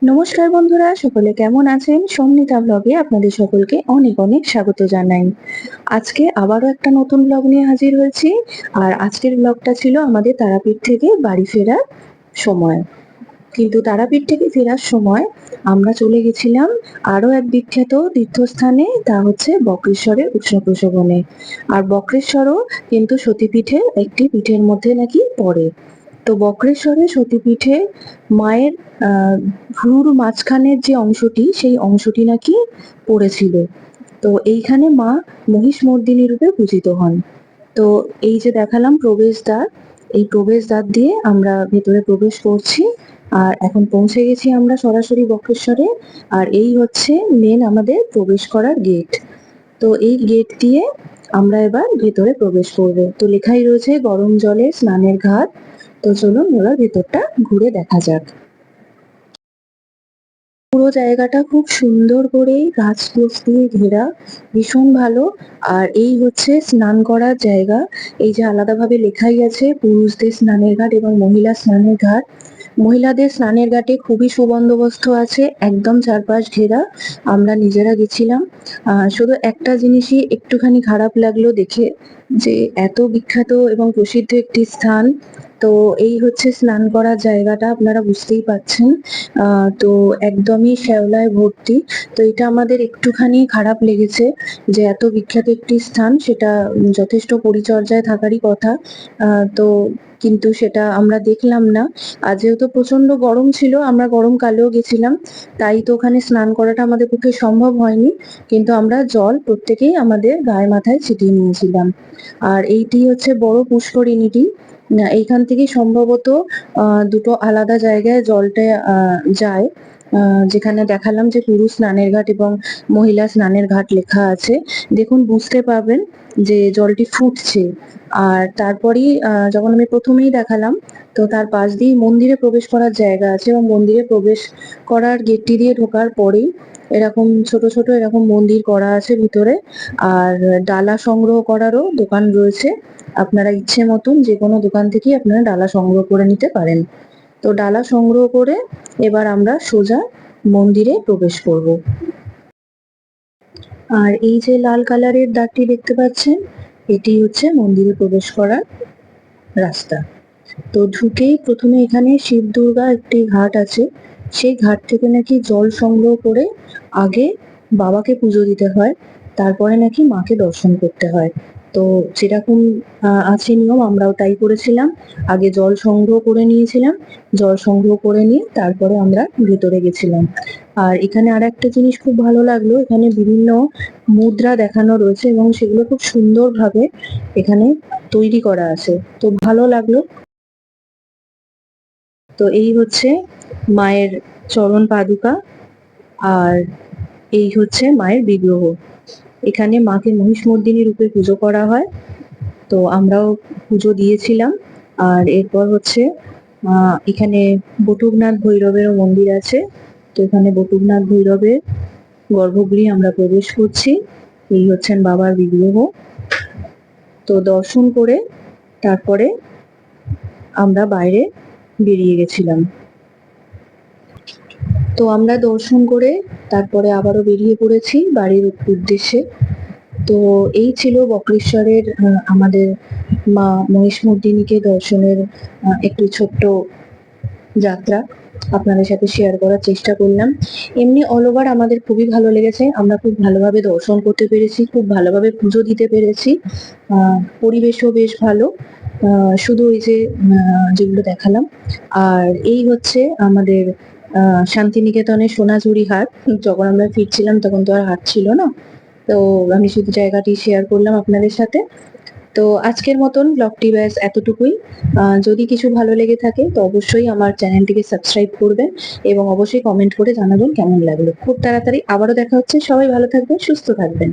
নমস্কার বন্ধুরা, সকলে কেমন আছেন? সমনিতা ব্লগে আপনাদের সকলকে অনেক অনেক স্বাগত জানাই। আজকে আবারও একটা নতুন ব্লগ নিয়ে হাজির হয়েছি। আর আজকের ব্লগটা ছিল আমাদের তারাপীঠ থেকে বাড়ি ফেরার সময়। কিন্তু তারাপীঠ থেকে ফেরার সময় আমরা চলে গেছিলাম আরো এক বিখ্যাত তীর্থস্থানে, তা হচ্ছে বক্রেশ্বরের উষ্ণপ্রসবনে। আর বক্রেশ্বরও কিন্তু সতীপীঠের একটি পীঠের মধ্যে নাকি পড়ে। তো বক্রেশ্বরে সতীপীঠে মায়ের ভ্রুর মাঝখানের যে অংশটি, সেই অংশটি নাকি পড়েছিল। তো এইখানে মা মহিষমর্দিনী রূপে পূজিত হন। তো এই যে দেখালাম প্রবেশদ্বার, এই প্রবেশদ্বার দিয়ে আমরা ভেতরে প্রবেশ করছি। আর এখন পৌঁছে গেছি আমরা সরাসরি বক্রেশ্বরে। আর এই হচ্ছে মেন আমাদের প্রবেশ করার গেট। তো এই গেট দিয়ে আমরা এবার ভেতরে প্রবেশ করব। তো লেখাই রয়েছে গরম জলে স্নানের ঘাট। তো চলুন এবার ভেতরটা ঘুরে দেখা যাক। পুরো জায়গাটা খুব সুন্দর করে গাছ গোছ দিয়ে ঘেরা, ভীষণ ভালো। আর এই হচ্ছে স্নান করার জায়গা। এই যে আলাদাভাবে লেখাই আছে পুরুষদের স্নানের ঘাট এবং মহিলা স্নানের ঘাট। মহিলাদের স্নানের ঘাটে খুবই সুবন্দোবস্ত আছে, একদম চারপাশ ঘেরা। আমরা নিজেরা গেছিলাম। শুধু একটা জিনিসই একটুখানি খারাপ লাগলো দেখে, যে এত বিখ্যাত এবং প্রসিদ্ধ একটি স্থান, তো এই হচ্ছে স্নান করার জায়গাটা, আপনারা বুঝতেই পাচ্ছেন। তো একদমই শ্যাওলায় ভর্তি। তো এটা আমাদের একটুখানি খারাপ লেগেছে, যে এত বিখ্যাত একটি স্থান, সেটা যথেষ্ট পরিচর্যায় থাকারই কথা। তো কিন্তু সেটা আমরা দেখলাম না। আর যেহেতু প্রচন্ড গরম ছিল, আমরা গরমকালেও গেছিলাম, তাই তো ওখানে স্নান করাটা আমাদের পক্ষে সম্ভব হয়নি। কিন্তু আমরা জল প্রত্যেকেই আমাদের গায়ে মাথায় ছিটিয়ে নিয়েছিলাম। আর এইটি হচ্ছে বড় পুষ্করিণীটি। এইখান থেকে সম্ভবত দুটো আলাদা জায়গায় জলটা যায়। যেখানে দেখালাম যে পুরুষ স্নানের ঘাট এবং মহিলা স্নানের ঘাট লেখা আছে। দেখুন, বুঝতে পারবেন যে জলটি ফুটছে। আর তারপরেই যখন আমি প্রথমেই দেখালাম, তো তার পাশ দিয়ে মন্দিরে প্রবেশ করার জায়গা আছে, এবং মন্দিরে প্রবেশ করার গেটটি দিয়ে ঢোকার পরেই এরকম ছোট ছোট এরকম মন্দির করা আছে ভিতরে। আর ডালা সংগ্রহ করারও দোকান রয়েছে। আপনারা ইচ্ছে মতন যে কোনো দোকান থেকেই আপনারা ডালা সংগ্রহ করে নিতে পারেন। তো ডালা সংগ্রহ করে এবার আমরা সোজা মন্দিরে প্রবেশ করব। আর এই যে লাল কালারের দাগটি দেখতে পাচ্ছেন, এটি হচ্ছে মন্দিরে প্রবেশ করার রাস্তা। তো ঢুকেই প্রথমে এখানে শিব দুর্গা একটি ঘাট আছে। সেই ঘাট থেকে নাকি জল সংগ্রহ করে আগে বাবাকে পুজো দিতে হয়, তারপরে নাকি মাকে দর্শন করতে হয়। তো যেরকম আছে নিয়ম, আমরাও তাই করেছিলাম। আগে জল সংগ্রহ করে নিয়েছিলাম, জল সংগ্রহ করে নিয়ে তারপরে আমরা ভেতরে গেছিলাম। আর এখানে আর একটা জিনিস খুব ভালো লাগলো, এখানে বিভিন্ন মুদ্রা দেখানো রয়েছে এবং সেগুলো খুব সুন্দরভাবে এখানে তৈরি করা আছে। তো ভালো লাগলো। তো এই হচ্ছে মায়ের চরণ পাদুকা, আর এই হচ্ছে মায়ের বিগ্রহ। এখানে মাকে মহিষমর্দিনী রূপে পুজো করা হয়। তো আমরাও পুজো দিয়েছিলাম। আর এরপর হচ্ছে এখানে বটুকনাথ ভৈরবেরও মন্দির আছে। তো এখানে বটুকনাথ ভৈরবের গর্ভগৃহে আমরা প্রবেশ করছি। এই হচ্ছেন বাবার বিগ্রহ। তো দর্শন করে তারপরে আমরা বাইরে বেরিয়ে গেছিলাম। তো আমরা দর্শন করে তারপরে আবারও বেরিয়ে পড়েছি বাড়ির উদ্দেশ্যে। তো এই ছিল বক্রেশ্বরের আমাদের মা মহিষমর্দিনীকে দর্শনের একটু ছোট্ট যাত্রা আপনাদের সাথে শেয়ার করার চেষ্টা করলাম। এমনি অল ওভার আমাদের খুবই ভালো লেগেছে, আমরা খুব ভালোভাবে দর্শন করতে পেরেছি, খুব ভালোভাবে পুজো দিতে পেরেছি। পরিবেশও বেশ ভালো। শুধু ওই যে যেগুলো দেখালাম। আর এই হচ্ছে আমাদের শান্তিনিকেতনের সোনাঝুরি হাট। যখন আমরা ফিরছিলাম তখন তো আর হাট ছিল না, তো আমি শুধু জায়গাটি শেয়ার করলাম আপনাদের সাথে। তো আজকের মতন ব্লগটি ব্যাস এতটুকুই। যদি কিছু ভালো লেগে থাকে তো অবশ্যই আমার চ্যানেলটিকে সাবস্ক্রাইব করবেন এবং অবশ্যই কমেন্ট করে জানাবেন কেমন লাগলো। খুব তাড়াতাড়ি আবারও দেখা হচ্ছে। সবাই ভালো থাকবেন, সুস্থ থাকবেন।